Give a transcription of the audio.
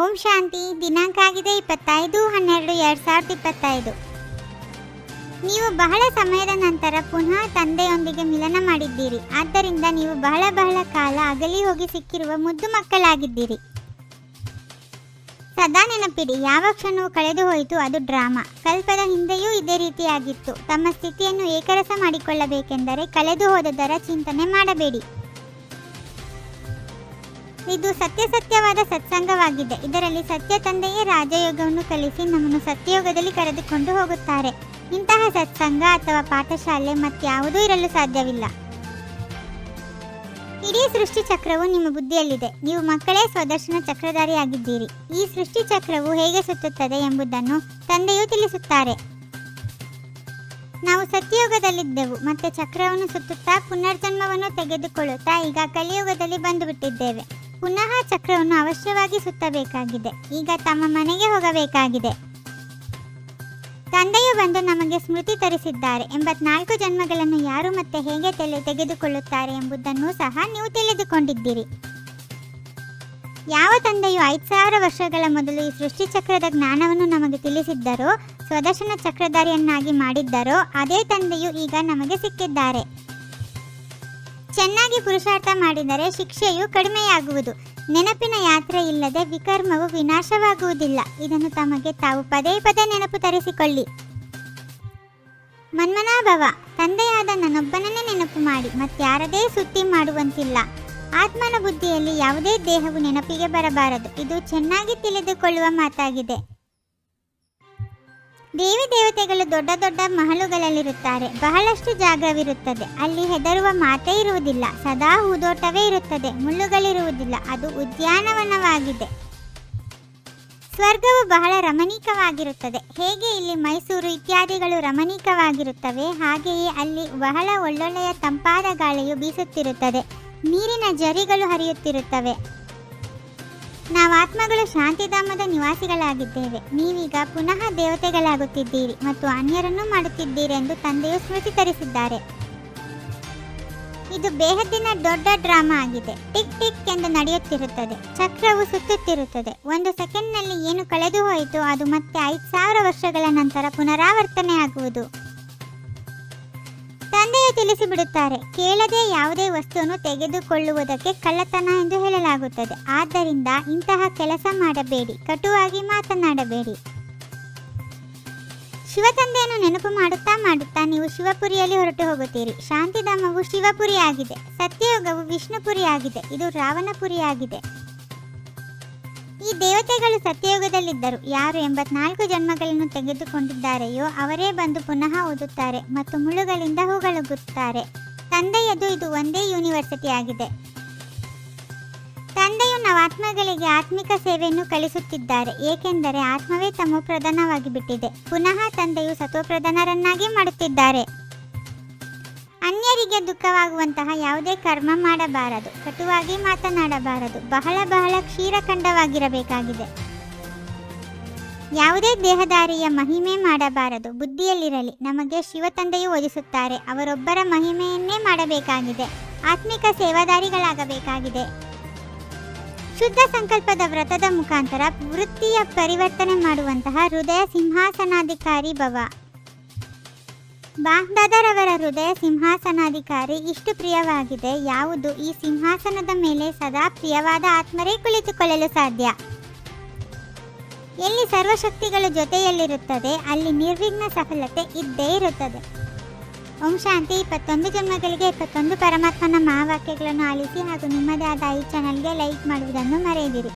ಓಂ ಶಾಂತಿ. ದಿನಾಂಕ ಆಗಿದೆ 25/12/2025. ನೀವು ಬಹಳ ಸಮಯದ ನಂತರ ಪುನಃ ತಂದೆಯೊಂದಿಗೆ ಮಿಲನ ಮಾಡಿದ್ದೀರಿ. ಆದ್ದರಿಂದ ನೀವು ಬಹಳ ಕಾಲ ಅಗಲಿ ಹೋಗಿ ಸಿಕ್ಕಿರುವ ಮುದ್ದು ಮಕ್ಕಳಾಗಿದ್ದೀರಿ. ಸದಾ ನೆನಪಿಡಿ, ಯಾವ ಕ್ಷಣವೂ ಕಳೆದು ಹೋಯಿತು ಅದು ಡ್ರಾಮಾ. ಕಲ್ಪದ ಹಿಂದೆಯೂ ಇದೇ ರೀತಿಯಾಗಿತ್ತು. ತಮ್ಮ ಸ್ಥಿತಿಯನ್ನು ಏಕರಸ ಮಾಡಿಕೊಳ್ಳಬೇಕೆಂದರೆ ಕಳೆದು ಹೋದದರ ಚಿಂತನೆ ಮಾಡಬೇಡಿ. ಇದು ಸತ್ಯವಾದ ಸತ್ಸಂಗವಾಗಿದೆ. ಇದರಲ್ಲಿ ಸತ್ಯ ತಂದೆಯೇ ರಾಜಯೋಗವನ್ನು ಕಲಿಸಿ ನಮ್ಮನ್ನು ಸತ್ಯಯೋಗದಲ್ಲಿ ಕರೆದುಕೊಂಡು ಹೋಗುತ್ತಾರೆ. ಇಂತಹ ಸತ್ಸಂಗ ಅಥವಾ ಪಾಠಶಾಲೆ ಮತ್ಯಾವುದೂ ಇರಲು ಸಾಧ್ಯವಿಲ್ಲ. ಇಡೀ ಸೃಷ್ಟಿ ಚಕ್ರವು ನಿಮ್ಮ ಬುದ್ಧಿಯಲ್ಲಿದೆ. ನೀವು ಮಕ್ಕಳೇ ಸ್ವದರ್ಶನ ಚಕ್ರಧಾರಿಯಾಗಿದ್ದೀರಿ. ಈ ಸೃಷ್ಟಿ ಚಕ್ರವು ಹೇಗೆ ಸುತ್ತುತ್ತದೆ ಎಂಬುದನ್ನು ತಂದೆಯು ತಿಳಿಸುತ್ತಾರೆ. ನಾವು ಸತ್ಯಯುಗದಲ್ಲಿದ್ದೆವು, ಮತ್ತೆ ಚಕ್ರವನ್ನು ಸುತ್ತುತ್ತಾ ಪುನರ್ಜನ್ಮವನ್ನು ತೆಗೆದುಕೊಳ್ಳುತ್ತಾ ಈಗ ಕಲಿಯುಗದಲ್ಲಿ ಬಂದುಬಿಟ್ಟಿದ್ದೇವೆ. ಪುನಃ ಚಕ್ರವನ್ನು ಅವಶ್ಯವಾಗಿ ಸುತ್ತಬೇಕಾಗಿದೆ. ಈಗ ತಮ್ಮ ಮನೆಗೆ ಹೋಗಬೇಕಾಗಿದೆ. ತಂದೆಯು ಬಂದು ನಮಗೆ ಸ್ಮೃತಿ ತರಿಸಿದ್ದಾರೆ. 84 ಜನ್ಮಗಳನ್ನು ಯಾರು ಮತ್ತೆ ಹೇಗೆ ತೆಗೆದುಕೊಳ್ಳುತ್ತಾರೆ ಎಂಬುದನ್ನು ಸಹ ನೀವು ತಿಳಿದುಕೊಂಡಿದ್ದೀರಿ. ಯಾವ ತಂದೆಯು 5000 ವರ್ಷಗಳ ಮೊದಲು ಈ ಸೃಷ್ಟಿ ಚಕ್ರದ ಜ್ಞಾನವನ್ನು ನಮಗೆ ತಿಳಿಸಿದ್ದರೋ, ಸ್ವದರ್ಶನ ಚಕ್ರಧಾರಿಯನ್ನಾಗಿ ಮಾಡಿದ್ದರೋ, ಅದೇ ತಂದೆಯು ಈಗ ನಮಗೆ ಸಿಕ್ಕಿದ್ದಾರೆ. ಚೆನ್ನಾಗಿ ಪುರುಷಾರ್ಥ ಮಾಡಿದರೆ ಶಿಕ್ಷೆಯು ಕಡಿಮೆಯಾಗುವುದು. ನೆನಪಿನ ಯಾತ್ರೆ ಇಲ್ಲದೆ ವಿಕರ್ಮವು ವಿನಾಶವಾಗುವುದಿಲ್ಲ. ಇದನ್ನು ತಮಗೆ ತಾವು ಪದೇ ನೆನಪು ತರಿಸಿಕೊಳ್ಳಿ. ಮನ್ಮನಾಭವ, ತಂದೆಯಾದ ನನ್ನೊಬ್ಬನನ್ನೇ ನೆನಪು ಮಾಡಿ, ಮತ್ಯಾರದೇ ಸುತ್ತಿ ಮಾಡುವಂತಿಲ್ಲ. ಆತ್ಮನ ಬುದ್ಧಿಯಲ್ಲಿ ಯಾವುದೇ ದೇಹವು ನೆನಪಿಗೆ ಬರಬಾರದು. ಇದು ಚೆನ್ನಾಗಿ ತಿಳಿದುಕೊಳ್ಳುವ ಮಾತಾಗಿದೆ. ದೇವಿ ದೇವತೆಗಳು ದೊಡ್ಡ ಮಹಲುಗಳಲ್ಲಿರುತ್ತಾರೆ. ಬಹಳಷ್ಟು ಜಾಗವಿರುತ್ತದೆ. ಅಲ್ಲಿ ಹೆದರುವ ಮಾತೇ ಇರುವುದಿಲ್ಲ. ಸದಾ ಹೂದೋಟವೇ ಇರುತ್ತದೆ. ಮುಳ್ಳುಗಳಿರುವುದಿಲ್ಲ. ಅದು ಉದ್ಯಾನವನವಾಗಿದೆ. ಸ್ವರ್ಗವು ಬಹಳ ರಮಣೀಕವಾಗಿರುತ್ತದೆ. ಹೇಗೆ ಇಲ್ಲಿ ಮೈಸೂರು ಇತ್ಯಾದಿಗಳು ರಮಣೀಕವಾಗಿರುತ್ತವೆ, ಹಾಗೆಯೇ ಅಲ್ಲಿ ಬಹಳ ಒಳ್ಳೊಳ್ಳೆಯ ತಂಪಾದ ಗಾಳಿಯು ಬೀಸುತ್ತಿರುತ್ತದೆ. ನೀರಿನ ಜರಿಗಳು ಹರಿಯುತ್ತಿರುತ್ತವೆ. ನಾವು ಆತ್ಮಗಳು ಶಾಂತಿಧಾಮದ ನಿವಾಸಿಗಳಾಗಿದ್ದೇವೆ. ನೀವೀಗ ಪುನಃ ದೇವತೆಗಳಾಗುತ್ತಿದ್ದೀರಿ ಮತ್ತು ಅನ್ಯರನ್ನು ಮಾಡುತ್ತಿದ್ದೀರಿ ಎಂದು ತಂದೆಯು ಸ್ಮೃತಿ ತರಿಸಿದ್ದಾರೆ. ಇದು ಬೇಹದ್ದಿನ ದೊಡ್ಡ ಡ್ರಾಮಾ ಆಗಿದೆ. ಟಿಕ್ ಟಿಕ್ ಎಂದು ನಡೆಯುತ್ತಿರುತ್ತದೆ. ಚಕ್ರವು ಸುತ್ತುತ್ತಿರುತ್ತದೆ. 1 ಸೆಕೆಂಡ್ನಲ್ಲಿ ಏನು ಕಳೆದು ಹೋಯಿತು ಅದು ಮತ್ತೆ 5000 ವರ್ಷಗಳ ನಂತರ ಪುನರಾವರ್ತನೆ ಆಗುವುದು. ತಂದೆಯು ತಿಳಿಸಿಬಿಡುತ್ತಾರೆ, ಕೇಳದೆ ಯಾವುದೇ ವಸ್ತುವನ್ನು ತೆಗೆದುಕೊಳ್ಳುವುದಕ್ಕೆ ಕಳ್ಳತನ ಎಂದು ಹೇಳಲಾಗುತ್ತದೆ. ಆದ್ದರಿಂದ ಇಂತಹ ಕೆಲಸ ಮಾಡಬೇಡಿ. ಕಟುವಾಗಿ ಮಾತನಾಡಬೇಡಿ. ಶಿವತಂದೆಯನ್ನು ನೆನಪು ಮಾಡುತ್ತಾ ನೀವು ಶಿವಪುರಿಯಲ್ಲಿ ಹೊರಟು ಹೋಗುತ್ತೀರಿ. ಶಾಂತಿಧಾಮವು ಶಿವಪುರಿಯಾಗಿದೆ. ಸತ್ಯಯುಗವು ವಿಷ್ಣುಪುರಿಯಾಗಿದೆ. ಇದು ರಾವಣಪುರಿಯಾಗಿದೆ. ಈ ದೇವತೆಗಳು ಸತ್ಯಯುಗದಲ್ಲಿದ್ದರು. ಯಾರು 84 ಜನ್ಮಗಳನ್ನು ತೆಗೆದುಕೊಂಡಿದ್ದಾರೆಯೋ ಅವರೇ ಬಂದು ಪುನಃ ಓದುತ್ತಾರೆ ಮತ್ತು ಮುಳ್ಳುಗಳಿಂದ ಹೂಗಳುಗುತ್ತಾರೆ. ತಂದೆಯದು ಇದು ಒಂದೇ ಯೂನಿವರ್ಸಿಟಿ ಆಗಿದೆ. ತಂದೆಯು ನಾವು ಆತ್ಮಗಳಿಗೆ ಆತ್ಮಿಕ ಸೇವೆಯನ್ನು ಕಲಿಸುತ್ತಿದ್ದಾರೆ. ಏಕೆಂದರೆ ಆತ್ಮವೇ ತಮೋಪ್ರಧಾನವಾಗಿ ಬಿಟ್ಟಿದೆ. ಪುನಃ ತಂದೆಯು ಸತ್ವಪ್ರಧಾನರನ್ನಾಗಿ ಮಾಡುತ್ತಿದ್ದಾರೆ. ಅನ್ಯರಿಗೆ ದುಃಖವಾಗುವಂತಹ ಯಾವುದೇ ಕರ್ಮ ಮಾಡಬಾರದು. ಕಟುವಾಗಿ ಮಾತನಾಡಬಾರದು. ಬಹಳ ಕ್ಷೀರಖಂಡವಾಗಿರಬೇಕಾಗಿದೆ. ಯಾವುದೇ ದೇಹದಾರಿಯ ಮಹಿಮೆ ಮಾಡಬಾರದು. ಬುದ್ಧಿಯಲ್ಲಿರಲಿ, ನಮಗೆ ಶಿವತಂದೆಯು ಓದಿಸುತ್ತಾರೆ. ಅವರೊಬ್ಬರ ಮಹಿಮೆಯನ್ನೇ ಮಾಡಬೇಕಾಗಿದೆ. ಆತ್ಮಿಕ ಸೇವಾದಾರಿಗಳಾಗಬೇಕಾಗಿದೆ. ಶುದ್ಧ ಸಂಕಲ್ಪದ ವ್ರತದ ಮುಖಾಂತರ ವೃತ್ತಿಯ ಪರಿವರ್ತನೆ ಮಾಡುವಂತಹ ಹೃದಯ ಸಿಂಹಾಸನಾಧಿಕಾರಿ ಭವ. ಬಾಗ್ದಾದರವರ ಹೃದಯ ಸಿಂಹಾಸನಾಧಿಕಾರಿ ಇಷ್ಟು ಪ್ರಿಯವಾಗಿದೆ. ಯಾವುದು ಈ ಸಿಂಹಾಸನದ ಮೇಲೆ ಸದಾ ಪ್ರಿಯವಾದ ಆತ್ಮರೇ ಕುಳಿತುಕೊಳ್ಳಲು ಸಾಧ್ಯ. ಎಲ್ಲಿ ಸರ್ವಶಕ್ತಿಗಳ ಜೊತೆಯಲ್ಲಿರುತ್ತದೆ ಅಲ್ಲಿ ನಿರ್ವಿಘ್ನ ಸಫಲತೆ ಇದ್ದೇ ಇರುತ್ತದೆ. ಓಂ ಶಾಂತಿ. 21 ಜನ್ಮಗಳಿಗೆ 21 ಪರಮಾತ್ಮನ ಮಹಾವಾಕ್ಯಗಳನ್ನು ಆಲಿಸಿ ಹಾಗೂ ನಿಮ್ಮದೇ ಆದ ಈ ಚಾನಲ್ಗೆ ಲೈಕ್ ಮಾಡುವುದನ್ನು ಮರೆಯದಿರಿ.